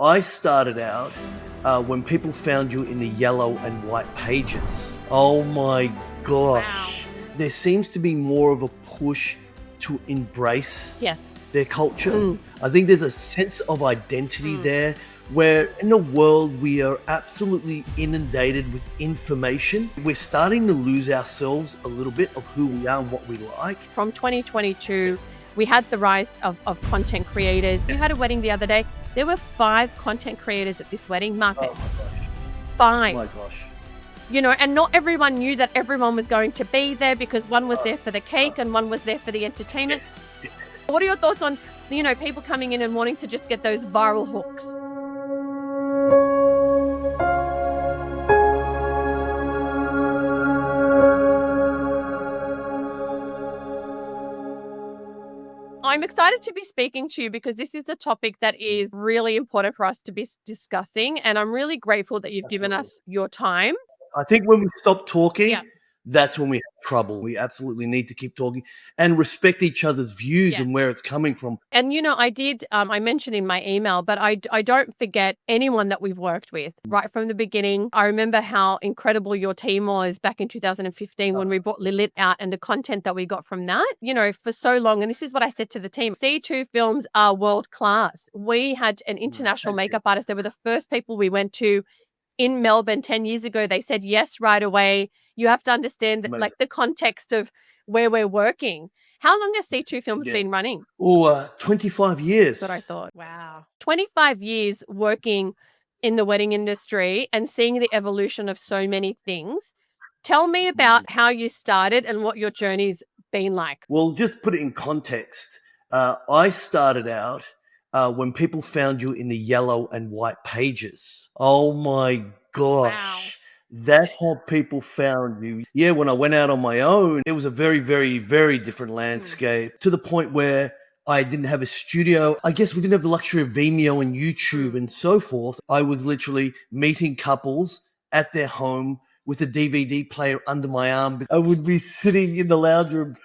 I started out when people found you in the yellow and white pages. Oh my gosh. There seems to be more of a push to embrace Yes. their culture. I think there's a sense of identity there where in a world we are absolutely inundated with information. We're starting to lose ourselves a little bit of who we are and what we like. From 2022, we had the rise of content creators. You had a wedding the other day. There were 5 content creators at this wedding, Marcus. Oh my gosh. 5. Oh my gosh. And not everyone knew that everyone was going to be there because one was there for the cake and one was there for the entertainment. Yes. What are your thoughts on, people coming in and wanting to just get those viral hooks? I'm excited to be speaking to you because this is a topic that is really important for us to be discussing. And I'm really grateful that you've given us your time. I think when we stop talking, Yeah. that's when we have trouble. We absolutely need to keep talking and respect each other's views Yeah. and where it's coming from. And, I mentioned in my email, but I don't forget anyone that we've worked with right from the beginning. I remember how incredible your team was back in 2015 when we brought Lilith out and the content that we got from that, for so long. And this is what I said to the team. C2 Films are world class. We had an international makeup artist. They were the first people we went to in Melbourne 10 years ago. They said yes right away. You have to understand that, like, the context of where we're working. How long has C2 Films been running? 25 years. That's what I thought. Wow. 25 years working in the wedding industry and seeing the evolution of so many things. Tell me about how you started and what your journey's been like. Well, just put it in context. I started out when people found you in the yellow and white pages. Oh my gosh. Wow. That's how people found you. Yeah, when I went out on my own, it was a very, very, very different landscape to the point where I didn't have a studio. I guess we didn't have the luxury of Vimeo and YouTube and so forth. I was literally meeting couples at their home with a DVD player under my arm. I would be sitting in the lounge room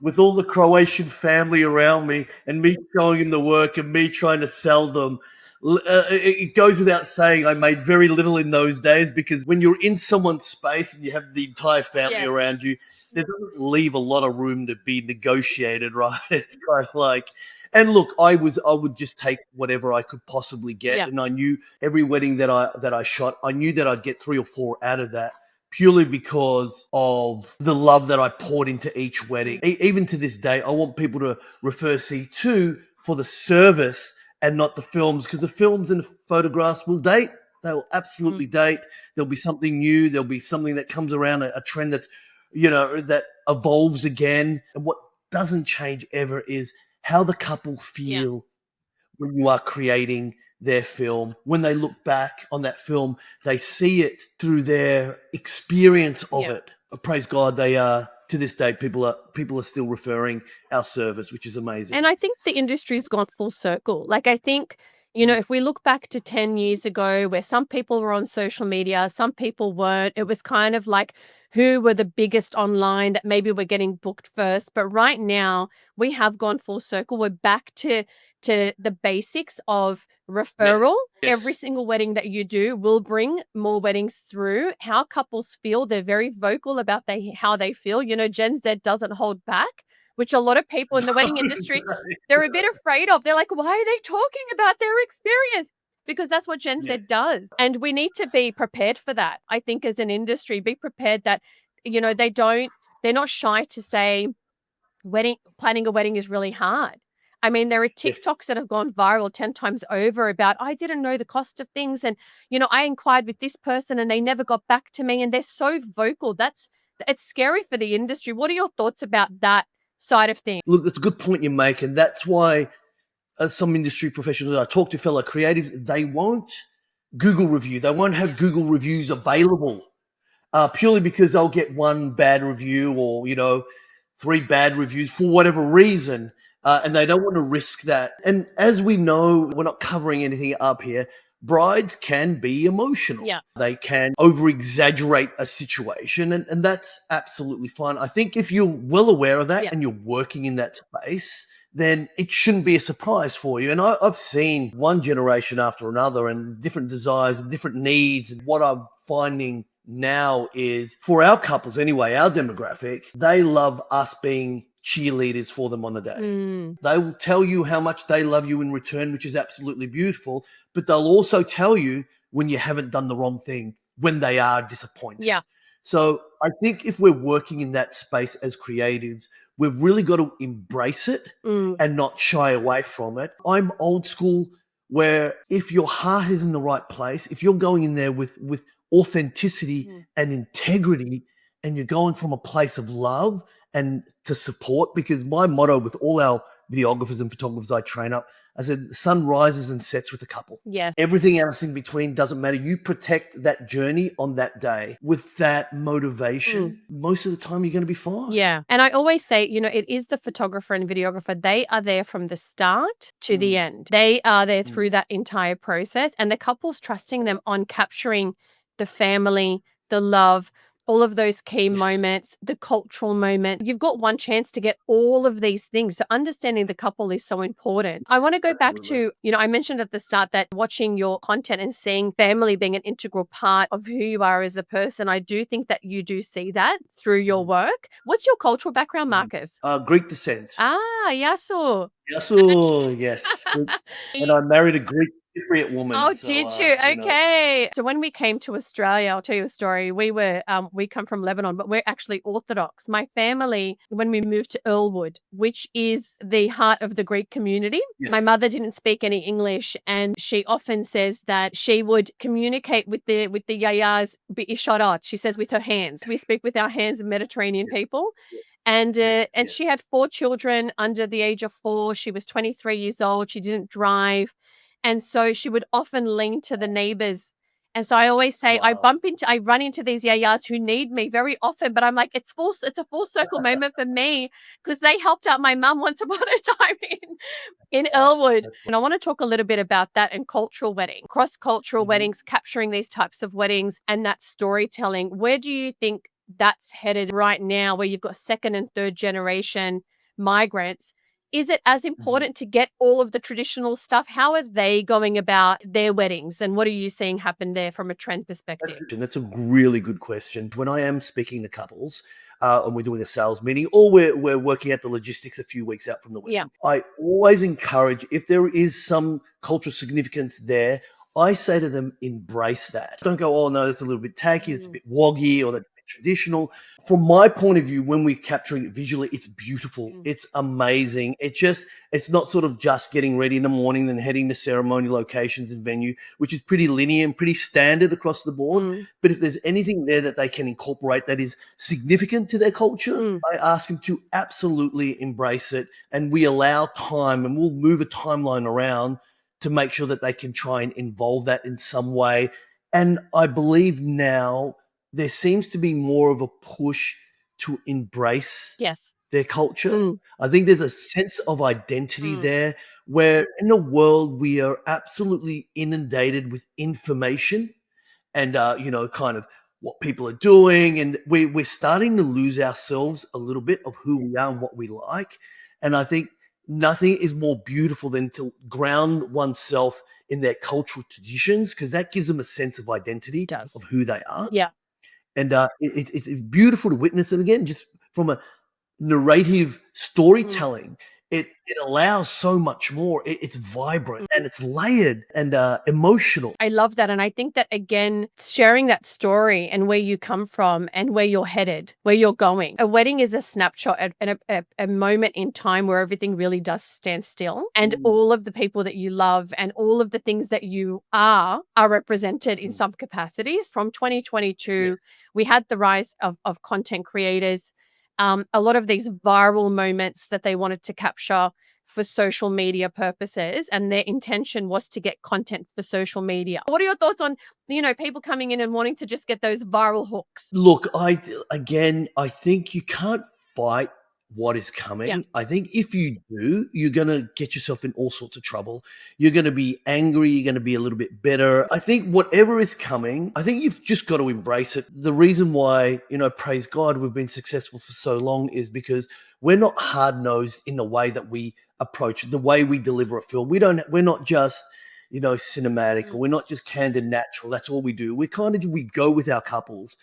with all the Croatian family around me and me showing them the work and me trying to sell them. It goes without saying I made very little in those days because when you're in someone's space and you have the entire family around you, there doesn't leave a lot of room to be negotiated, right? It's kind of like, and look, I would just take whatever I could possibly get, and I knew every wedding that I shot, I knew that I'd get 3 or 4 out of that. Purely because of the love that I poured into each wedding. Even to this day, I want people to refer C2 for the service and not the films, because the films and the photographs will date. They will absolutely date. There'll be something new. There'll be something that comes around, a trend that's, that evolves again. And what doesn't change ever is how the couple feel when you are creating their film. When they look back on that film, they see it through their experience of it. Praise God, they are, to this day, people are still referring our service, which is amazing. And I think the industry's gone full circle. Like, I think, if we look back to 10 years ago where some people were on social media, some people weren't, it was kind of like who were the biggest online that maybe were getting booked first. But right now we have gone full circle. We're back to the basics of referral. Yes. Every single wedding that you do will bring more weddings through. How couples feel, they're very vocal about how they feel. Gen Z doesn't hold back, which a lot of people in the wedding industry, they're a bit afraid of. They're like, why are they talking about their experience? Because that's what Gen Z does. And we need to be prepared for that. I think as an industry, be prepared that, they're not shy to say planning a wedding is really hard. I mean, there are TikToks that have gone viral 10 times over about, I didn't know the cost of things. And, I inquired with this person and they never got back to me. And they're so vocal. It's scary for the industry. What are your thoughts about that side of things? Look, that's a good point you make. And that's why some industry professionals, I talk to fellow creatives, they won't Google review. They won't have Google reviews available purely because they'll get 1 bad review or, 3 bad reviews for whatever reason. And they don't want to risk that. And as we know, we're not covering anything up here. Brides can be emotional. Yeah. They can over-exaggerate a situation, and that's absolutely fine. I think if you're well aware of that and you're working in that space, then it shouldn't be a surprise for you. And I've seen one generation after another and different desires and different needs. And what I'm finding now is, for our couples anyway, our demographic, they love us being cheerleaders for them on the day. They will tell you how much they love you in return, which is absolutely beautiful, but they'll also tell you when you haven't done the wrong thing, when they are disappointed. Yeah. So I think if we're working in that space as creatives, we've really got to embrace it and not shy away from it. I'm old school, where if your heart is in the right place, if you're going in there with authenticity and integrity, and you're going from a place of love and to support, because my motto with all our videographers and photographers I train up, I said, the sun rises and sets with a couple. Yes. Everything else in between doesn't matter. You protect that journey on that day with that motivation. Most of the time, you're going to be fine. Yeah. And I always say, it is the photographer and videographer. They are there from the start to the end. They are there through that entire process. And the couple's trusting them on capturing the family, the love, all of those key moments, the cultural moment. You've got one chance to get all of these things. So understanding the couple is so important. I want to go back to, I mentioned at the start that watching your content and seeing family being an integral part of who you are as a person, I do think that you do see that through your work. What's your cultural background, Marcus? Greek descent. Yasu. Yasu, yes. And I married a Greek Cypriot woman. Oh, so, did you? Okay. So when we came to Australia, I'll tell you a story. We come from Lebanon, but we're actually Orthodox. My family, when we moved to Earlwood, which is the heart of the Greek community, my mother didn't speak any English, and she often says that she would communicate with the yayas bi-isharat. She says with her hands. We speak with our hands, Mediterranean people. And she had 4 children under the age of 4. She was 23 years old. She didn't drive. And so she would often lean to the neighbors. And so I always say, I run into these yayas who need me very often, but I'm like, it's a full circle moment for me, because they helped out my mum once upon a time in Earlwood. And I want to talk a little bit about that and cultural wedding, cross-cultural weddings, capturing these types of weddings and that storytelling. Where do you think that's headed right now, where you've got second and third generation migrants? Is it as important to get all of the traditional stuff? How are they going about their weddings? And what are you seeing happen there from a trend perspective? That's a really good question. When I am speaking to couples and we're doing a sales meeting, or we're working out the logistics a few weeks out from the wedding, I always encourage, if there is some cultural significance there, I say to them, embrace that. Don't go, oh no, that's a little bit tacky, it's a bit woggy, or that's a bit traditional. From my point of view, when we're capturing it visually, it's beautiful. It's amazing. It's not sort of just getting ready in the morning and heading to ceremony locations and venue, which is pretty linear and pretty standard across the board. But if there's anything there that they can incorporate that is significant to their culture, I ask them to absolutely embrace it. And we allow time, and we'll move a timeline around to make sure that they can try and involve that in some way. And I believe now there seems to be more of a push to embrace their culture. I think there's a sense of identity there, where in a world we are absolutely inundated with information and, kind of what people are doing. And we're starting to lose ourselves a little bit of who we are and what we like. And I think nothing is more beautiful than to ground oneself in their cultural traditions, because that gives them a sense of identity of who they are. Yeah. And it's beautiful to witness. And again, just from a narrative storytelling, it allows so much more. It's vibrant and it's layered and emotional. I love that. And I think that, again, sharing that story and where you come from and where you're headed, where you're going. A wedding is a snapshot and a moment in time where everything really does stand still. And all of the people that you love and all of the things that you are represented in some capacities. From 2022, we had the rise of content creators. A lot of these viral moments that they wanted to capture for social media purposes, and their intention was to get content for social media. What are your thoughts on, people coming in and wanting to just get those viral hooks? Look, I think you can't fight what is coming. Yeah. I think if you do, you're going to get yourself in all sorts of trouble. You're going to be angry. You're going to be a little bit bitter. I think whatever is coming, I think you've just got to embrace it. The reason why, praise God, we've been successful for so long is because we're not hard-nosed in the way that we approach it, the way we deliver a film. We're not just, cinematic, or we're not just candid natural. That's all we do. We go with our couples.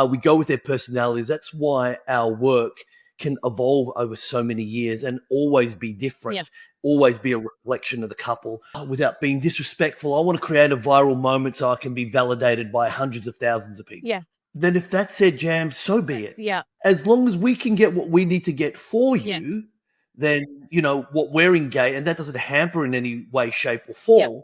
We go with their personalities. That's why our work can evolve over so many years and always be different, Yeah. always be a reflection of the couple. Without being disrespectful, I want to create a viral moment so I can be validated by hundreds of thousands of people. Yeah. Then if that's their jam, so be it. Yeah. As long as we can get what we need to get for Yeah. you, then, what we're engaged, and that doesn't hamper in any way, shape, or Yeah. form,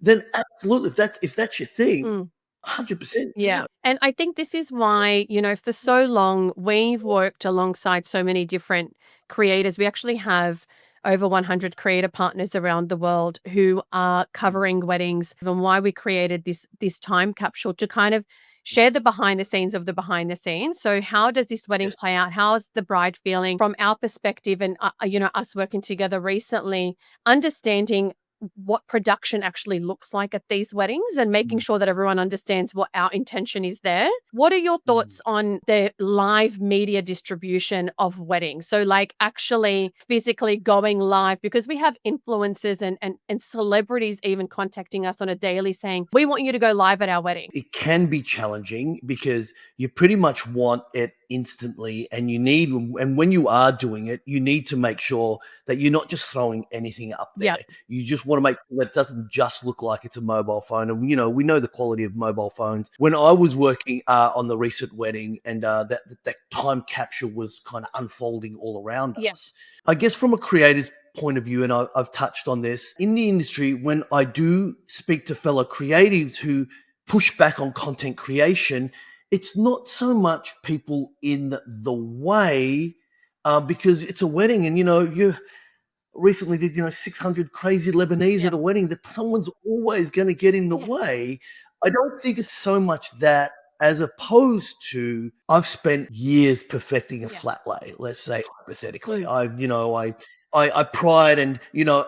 then absolutely, if that's your thing, Mm. 100%. Yeah. And I think this is why, for so long, we've worked alongside so many different creators. We actually have over 100 creator partners around the world who are covering weddings, and why we created this time capsule to kind of share the behind the scenes of the behind the scenes. So how does this wedding Yes. play out? How's the bride feeling from our perspective? And, us working together recently, understanding what production actually looks like at these weddings and making sure that everyone understands what our intention is there. What are your thoughts on the live media distribution of weddings? So like actually physically going live, because we have influencers and celebrities even contacting us on a daily saying, we want you to go live at our wedding. It can be challenging because you pretty much want it instantly, and when you are doing it, you need to make sure that you're not just throwing anything up there. Yeah. You just want to make sure that it doesn't just look like it's a mobile phone. And, we know the quality of mobile phones. When I was working on the recent wedding, and that time capsule was kind of unfolding all around Yeah. us, I guess from a creator's point of view, and I've touched on this in the industry, when I do speak to fellow creatives who push back on content creation, it's not so much people in the way, because it's a wedding, and you recently did 600 crazy Lebanese at a wedding, that someone's always going to get in the way. I don't think it's so much that, as opposed to, I've spent years perfecting a flat lay, let's say hypothetically. I pride, and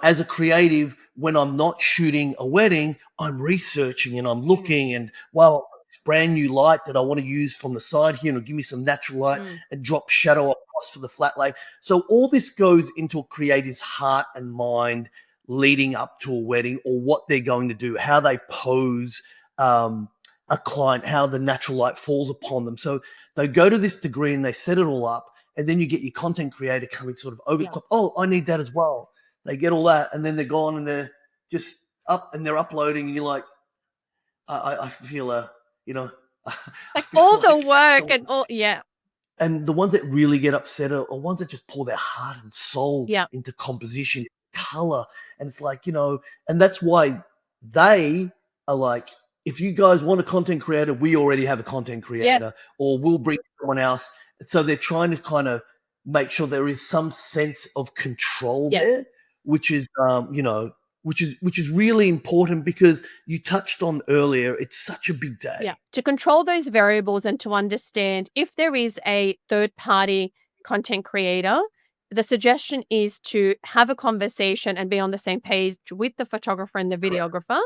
as a creative, when I'm not shooting a wedding, I'm researching and I'm looking, and wow, it's brand new light that I want to use from the side here, and give me some natural light and drop shadow across for the flat lay. So all this goes into a creative's heart and mind leading up to a wedding, or what they're going to do, how they pose a client, how the natural light falls upon them. So they go to this degree and they set it all up, and then you get your content creator coming sort of over the top. Oh, I need that as well. They get all that, and then they're gone, and they're just up, and they're uploading, and you're like, I feel Like all the work and all, and the ones that really get upset are ones that just pour their heart and soul Yeah. into composition, color. And it's like, and that's why they are like, if you guys want a content creator, we already have a content creator, or we'll bring someone else. So they're trying to kind of make sure there is some sense of control there, which is, which is really important, because you touched on earlier, it's such a big day. Yeah. To control those variables and to understand if there is a third-party content creator, the suggestion is to have a conversation and be on the same page with the photographer and the videographer.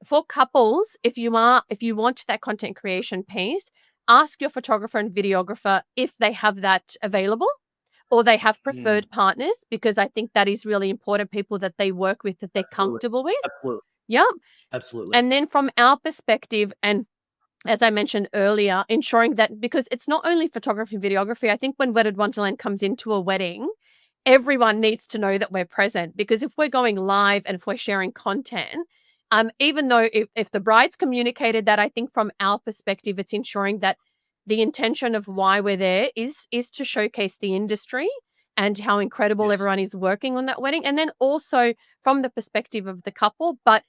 For couples, if you want that content creation piece, ask your photographer and videographer if they have that available, or they have preferred partners, because I think that is really important, people that they work with, that they're comfortable with. Absolutely. Yeah. Absolutely. And then from our perspective, and as I mentioned earlier, ensuring that, because it's not only photography and videography, I think when Wedded Wonderland comes into a wedding, everyone needs to know that we're present, because if we're going live and if we're sharing content, even though if the bride's communicated that, I think from our perspective, it's ensuring that the intention of why we're there is to showcase the industry and how incredible everyone is working on that wedding. And then also from the perspective of the couple, but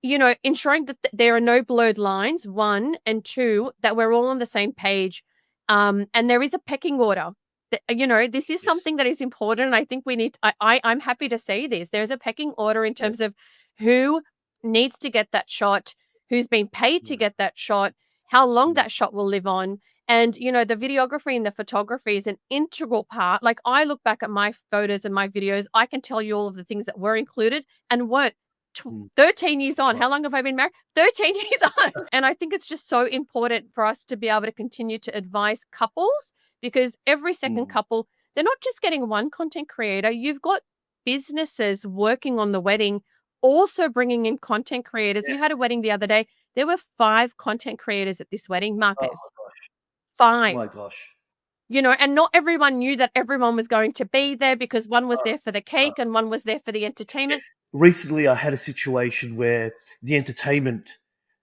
ensuring that there are no blurred lines, one, and two, that we're all on the same page. And there is a pecking order. This is something that is important. And I think we need, I'm happy to say this. There's a pecking order in terms of who needs to get that shot, who's been paid to get that shot, how long that shot will live on. And, the videography and the photography is an integral part. Like, I look back at my photos and my videos, I can tell you all of the things that were included and weren't. 13 years on. How long have I been married? 13 years on. And I think it's just so important for us to be able to continue to advise couples, because every second couple, they're not just getting one content creator. You've got businesses working on the wedding, also bringing in content creators. Yeah. We had a wedding the other day. There were 5 content creators at this wedding, Oh Marcus. my gosh. 5. My gosh. And not everyone knew that everyone was going to be there because one was there for the Uh, cake and one was there for the entertainment. yes. Recently, I had a situation where the entertainment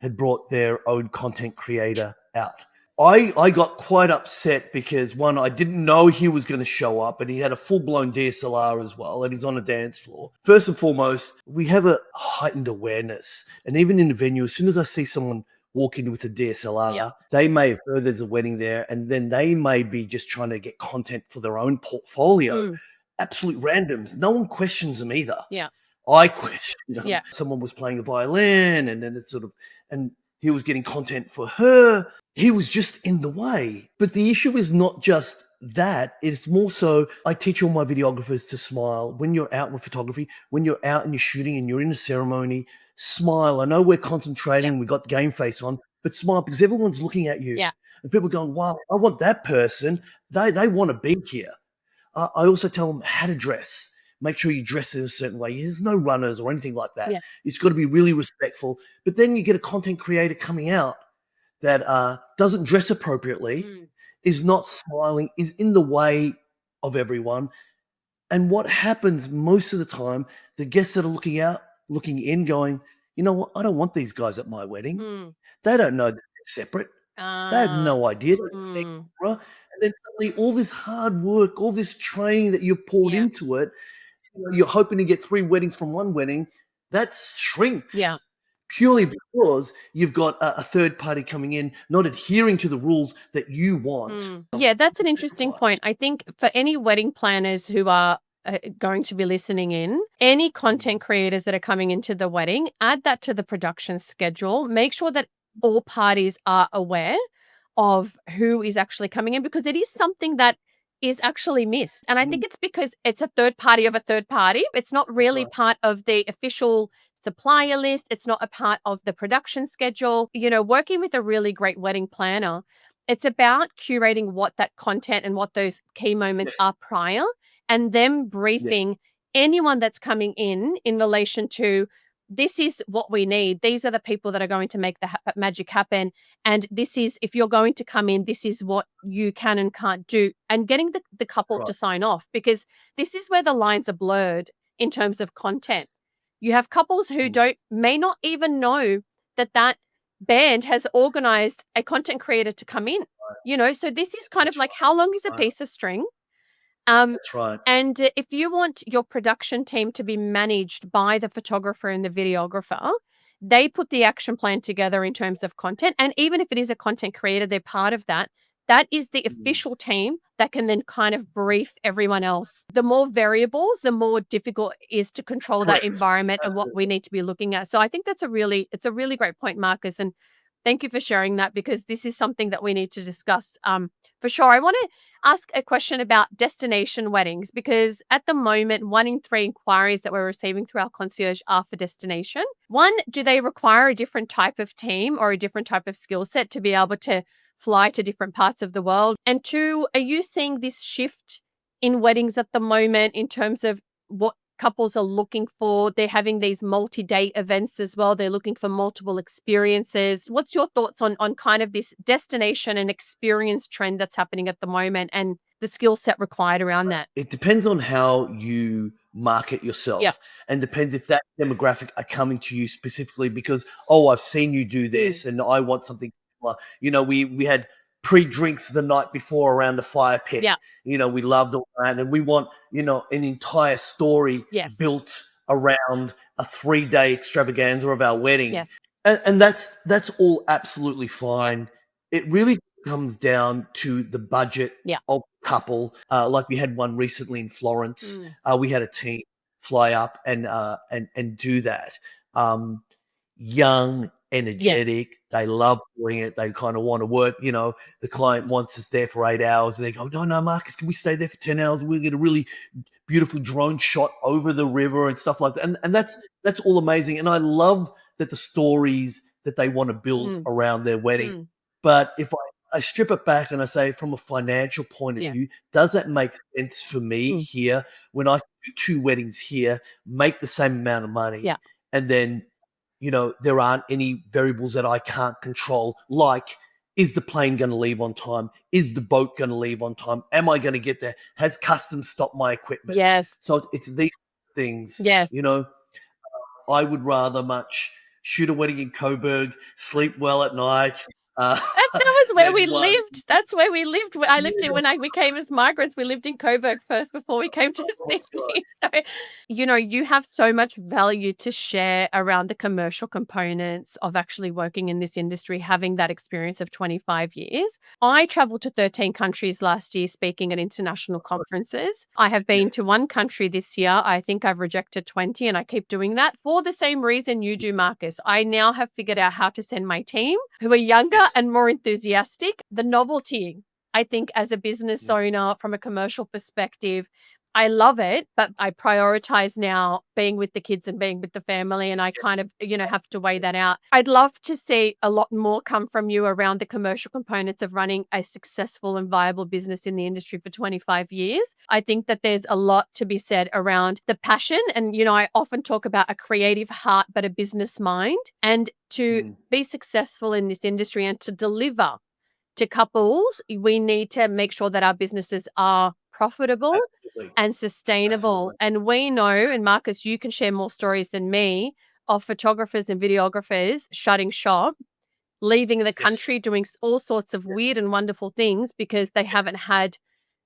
had brought their own content creator out. I got quite upset because one, I didn't know he was going to show up, and he had a full blown DSLR as well, and he's on a dance floor. First and foremost, we have a heightened awareness, and even in the venue, as soon as I see someone walk in with a DSLR, Yeah. they may have heard there's a wedding there, and then they may be just trying to get content for their own portfolio. Absolute randoms. No one questions them either. Yeah. I questioned them. Yeah. Someone was playing a violin, and then and he was getting content for her. He was just in the way. But the issue is not just that. It's more so, I teach all my videographers to smile. When you're out with photography, when you're out and you're shooting and you're in a ceremony, smile. I know we're concentrating, we got game face on, but smile because everyone's looking at you. Yeah. And people are going, wow, I want that person. They want to be here. I also tell them how to dress. Make sure you dress in a certain way. There's no runners or anything like that. Yeah. It's got to be really respectful. But then you get a content creator coming out that doesn't dress appropriately, is not smiling, is in the way of everyone. And what happens most of the time, the guests that are looking in, going, you know what? I don't want these guys at my wedding. They don't know that they're separate. They have no idea. And then suddenly all this hard work, all this training that you've poured Yeah. into it, you're hoping to get 3 weddings from one wedding, that shrinks. Yeah. Purely because you've got a third party coming in, not adhering to the rules that you want. Yeah, that's an interesting point. I think for any wedding planners who are going to be listening in, any content creators that are coming into the wedding, add that to the production schedule. Make sure that all parties are aware of who is actually coming in, because it is something that is actually missed. And I think it's because it's a third party of a third party. It's not really Right. part of the official supplier list. It's not a part of the production schedule. Working with a really great wedding planner, it's about curating what that content and what those key moments Yes. are prior, and then briefing anyone that's coming in relation to, this is what we need. These are the people that are going to make the magic happen. And this is, if you're going to come in, this is what you can and can't do. And getting the couple to Right. sign off, because this is where the lines are blurred in terms of content. You have couples who may not even know that band has organized a content creator to come in. So this is kind of like, how long is a Right. piece of string? That's right. And if you want your production team to be managed by the photographer and the videographer, they put the action plan together in terms of content. And even if it is a content creator, they're part of that. That is the official team that can then kind of brief everyone else. The more variables, the more difficult it is to control that Correct. environment and what Absolutely. we need to be looking at. So I think it's a really great point, Marcus. And thank you for sharing that, because this is something that we need to discuss for sure. I want to ask a question about destination weddings, because at the moment, 1 in 3 inquiries that we're receiving through our concierge are for destination. 1, do they require a different type of team or a different type of skill set to be able to fly to different parts of the world? And 2, are you seeing this shift in weddings at the moment in terms of what couples are looking for? They're having these multi-day events as well. They're looking for multiple experiences. What's your thoughts on kind of this destination and experience trend that's happening at the moment, and the skill set required around that? It depends on how you market yourself, Yeah. and depends if that demographic are coming to you specifically because, oh, I've seen you do this and I want something similar. We had pre-drinks the night before around the fire pit. Yeah. We loved all that, and we want, an entire story Yes. built around a 3-day extravaganza of our wedding. Yes. And that's all absolutely fine. It really comes down to the budget of the couple. Like we had one recently in Florence. We had a team fly up and do that. Young, energetic. They love doing it. They kind of want to work. The client wants us there for 8 hours, and they go, no, Marcus, can we stay there for 10 hours? We'll get a really beautiful drone shot over the river and stuff like that. And that's all amazing. And I love that the stories that they want to build around their wedding. But if I I strip it back and I say, from a financial point of Yeah. view, does that make sense for me here when I do 2 weddings here, make the same amount of money? Yeah. And then, there aren't any variables that I can't control, like, is the plane going to leave on time? Is the boat going to leave on time? Am I going to get there? Has customs stopped my equipment? Yes. So it's these things, Yes. I would rather much shoot a wedding in Coburg, sleep well at night. That was where we Then one. lived. That's where we lived. I lived in when we came as migrants. We lived in Coburg first before we came to Sydney. So, you have so much value to share around the commercial components of actually working in this industry, having that experience of 25 years. I traveled to 13 countries last year speaking at international conferences. I have been to one country this year. I think I've rejected 20, and I keep doing that for the same reason you do, Marcus. I now have figured out how to send my team who are younger and more enthusiastic. The novelty, I think, as a business owner from a commercial perspective, I love it, but I prioritize now being with the kids and being with the family, and I kind of, have to weigh that out. I'd love to see a lot more come from you around the commercial components of running a successful and viable business in the industry for 25 years. I think that there's a lot to be said around the passion. And, I often talk about a creative heart, but a business mind. And to be successful in this industry and to deliver to couples, we need to make sure that our businesses are profitable and sustainable. And we know, and Marcus, you can share more stories than me, of photographers and videographers shutting shop, leaving the country, doing all sorts of weird and wonderful things because they haven't had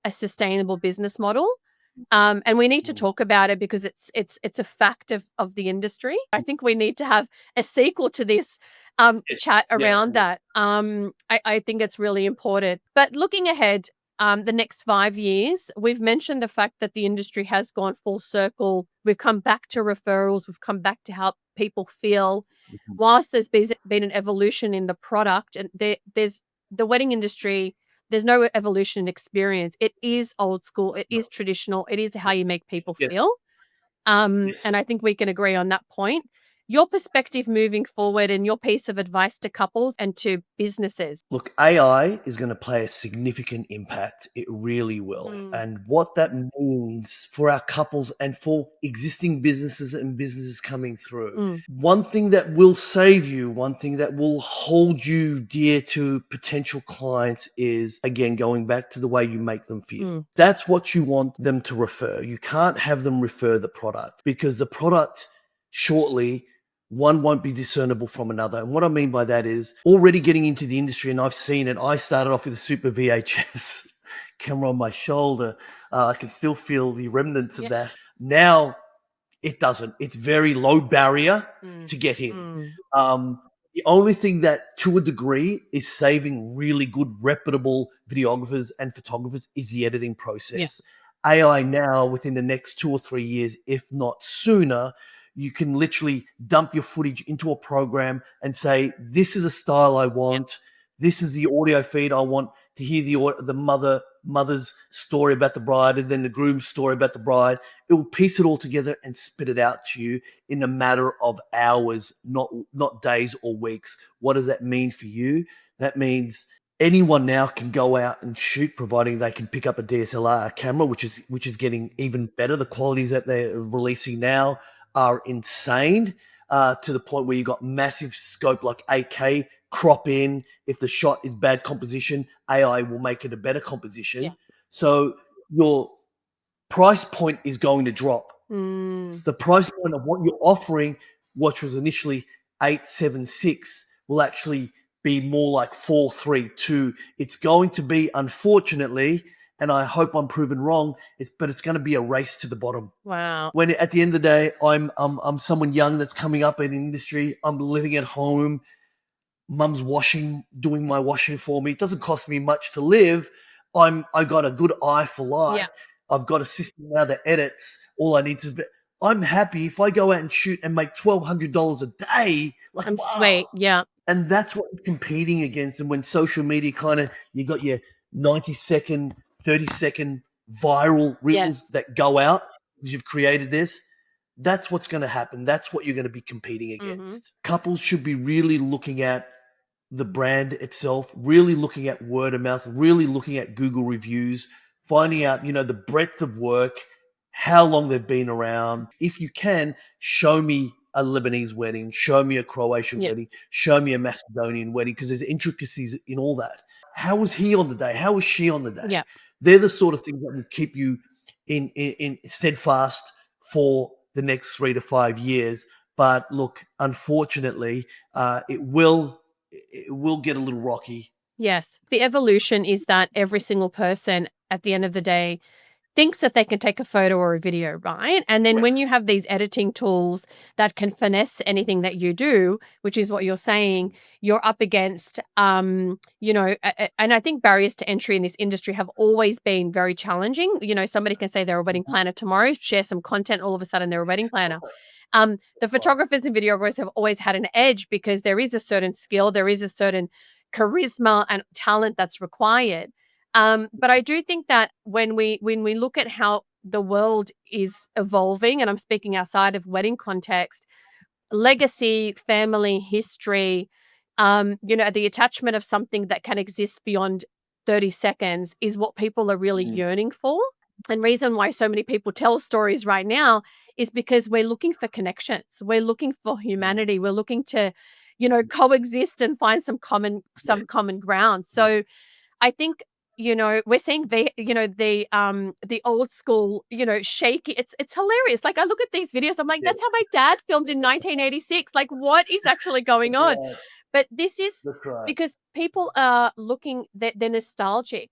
a sustainable business model. And we need to talk about it because it's a fact of the industry. I think we need to have a sequel to this chat around that. I think it's really important. But looking ahead, the next 5 years, we've mentioned the fact that the industry has gone full circle. We've come back to referrals. We've come back to how people feel. Whilst there's been an evolution in the product, and there's the wedding industry, there's no evolution in experience. It is old school. It is traditional. It is how you make people feel. And I think we can agree on that point. Your perspective moving forward and your piece of advice to couples and to businesses. Look, AI is going to play a significant impact. It really will. And what that means for our couples and for existing businesses and businesses coming through. One thing that will save you, one thing that will hold you dear to potential clients is, again, going back to the way you make them feel. That's what you want them to refer. You can't have them refer the product because the product shortly, one won't be discernible from another. And what I mean by that is already getting into the industry, and I've seen it. I started off with a super VHS camera on my shoulder. I can still feel the remnants of that. Now it doesn't. It's very low barrier to get in. The only thing that, to a degree, is saving really good, reputable videographers and photographers is the editing process. AI now, within the next 2 or 3 years, if not sooner, you can literally dump your footage into a program and say, this is a style I want. This is the audio feed I want to hear the mother's story about the bride and then the groom's story about the bride. It will piece it all together and spit it out to you in a matter of hours, not days or weeks. What does that mean for you? That means anyone now can go out and shoot, providing they can pick up a DSLR camera, which is getting even better. The qualities that they're releasing now are insane, to the point where you got massive scope like 8K, crop in. If the shot is bad composition, AI will make it a better composition. So your price point is going to drop. The price point of what you're offering, which was initially 876, will actually be more like 432. It's going to be, unfortunately, and I hope I'm proven wrong, but it's going to be a race to the bottom. Wow. When at the end of the day, I'm someone young that's coming up in the industry. I'm living at home. Mum's doing my washing for me. It doesn't cost me much to live. I got a good eye for light. I've got a system now that edits. All I need to be. I'm happy if I go out and shoot and make $1,200 a day. Like, I'm wow. sweet. Yeah. And that's what you're competing against. And when social media you got your 90-second, 30-second viral reels that go out because you've created this, that's what's going to happen. That's what you're going to be competing against. Couples should be really looking at the brand itself, really looking at word of mouth, really looking at Google reviews, finding out, the breadth of work, how long they've been around. If you can, show me a Lebanese wedding, show me a Croatian Yeah. wedding, show me a Macedonian wedding, because there's intricacies in all that. How was he on the day? How was she on the day? Yeah. They're the sort of things that will keep you in steadfast for the next 3 to 5 years. But look, unfortunately, it will get a little rocky. Yes. The evolution is that every single person at the end of the day thinks that they can take a photo or a video, right? And then when you have these editing tools that can finesse anything that you do, which is what you're saying, you're up against, and I think barriers to entry in this industry have always been very challenging. Somebody can say they're a wedding planner tomorrow, share some content, all of a sudden they're a wedding planner. The photographers and videographers have always had an edge because there is a certain skill, there is a certain charisma and talent that's required. But I do think that when we look at how the world is evolving, and I'm speaking outside of wedding context, legacy, family, history, the attachment of something that can exist beyond 30 seconds is what people are really yearning for. And reason why so many people tell stories right now is because we're looking for connections. We're looking for humanity. We're looking to, coexist and find some common ground. So I think, we're seeing the old school, shaky. It's hilarious. Like I look at these videos, I'm like, Yeah, that's how my dad filmed in 1986. Like, what is actually going on? right. But this is That's right. because people are looking, they're nostalgic.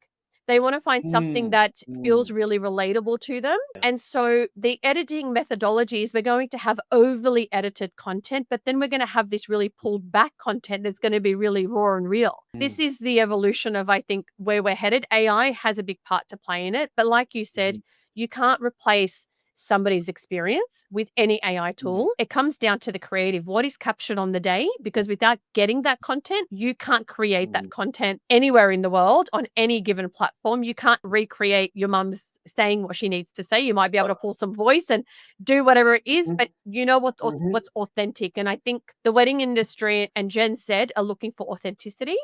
They want to find something Mm, that feels mm, really relatable to them. yeah, And so the editing methodologies, we're going to have overly edited content, but then we're going to have this really pulled back content that's going to be really raw and real. This mm, is the evolution of, I think, where we're headed. AI has a big part to play in it. But like you said, mhm, you can't replace somebody's experience with any AI mm, tool. It comes down to the creative, what is captured on the day, because without getting that content, you can't create that mm, content anywhere in the world on any given platform. You can't recreate your mum's saying what she needs to say. You might be able to pull some voice and do whatever it is, mm, but you know mhm, what's authentic. And I think the wedding industry and Gen Z are looking for authenticity.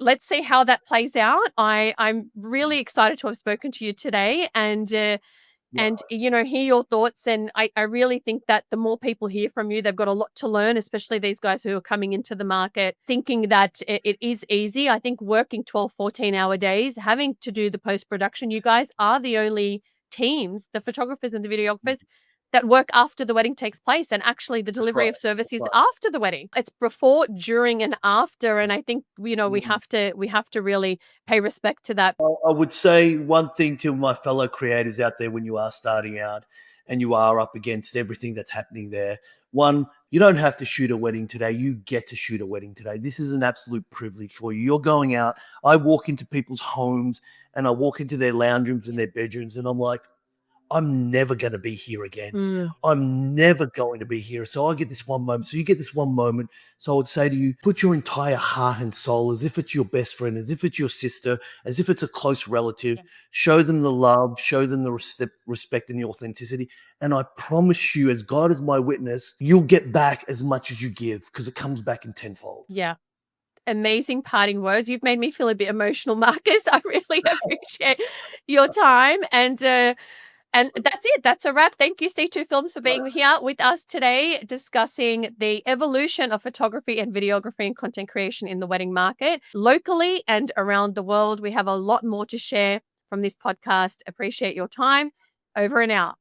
Let's see how that plays out. I'm really excited to have spoken to you today, yeah. hear your thoughts. And I really think that the more people hear from you, they've got a lot to learn, especially these guys who are coming into the market thinking that it is easy. I think working 12, 14-hour days, having to do the post-production, you guys are the only teams, the photographers and the videographers, that work after the wedding takes place. And actually the That's delivery right. of service That's is right. after the wedding. It's before, during, and after. And I think, we Mm. have to really pay respect to that. I would say one thing to my fellow creators out there when you are starting out and you are up against everything that's happening there. One, you don't have to shoot a wedding today. You get to shoot a wedding today. This is an absolute privilege for you. You're going out. I walk into people's homes and I walk into their lounge rooms and their bedrooms and I'm like, I'm never going to be here again. Mm, I'm never going to be here. So I get this one moment. So you get this one moment. So I would say to you, put your entire heart and soul as if it's your best friend, as if it's your sister, as if it's a close relative. yeah. Show them the love, show them the respect and the authenticity. And I promise you, as God is my witness, you'll get back as much as you give because it comes back in tenfold. Yeah. Amazing parting words. You've made me feel a bit emotional, Marcus. I really appreciate your time. And that's it. That's a wrap. Thank you, C2 Films, for being here with us today, discussing the evolution of photography and videography and content creation in the wedding market, locally and around the world. We have a lot more to share from this podcast. Appreciate your time. Over and out.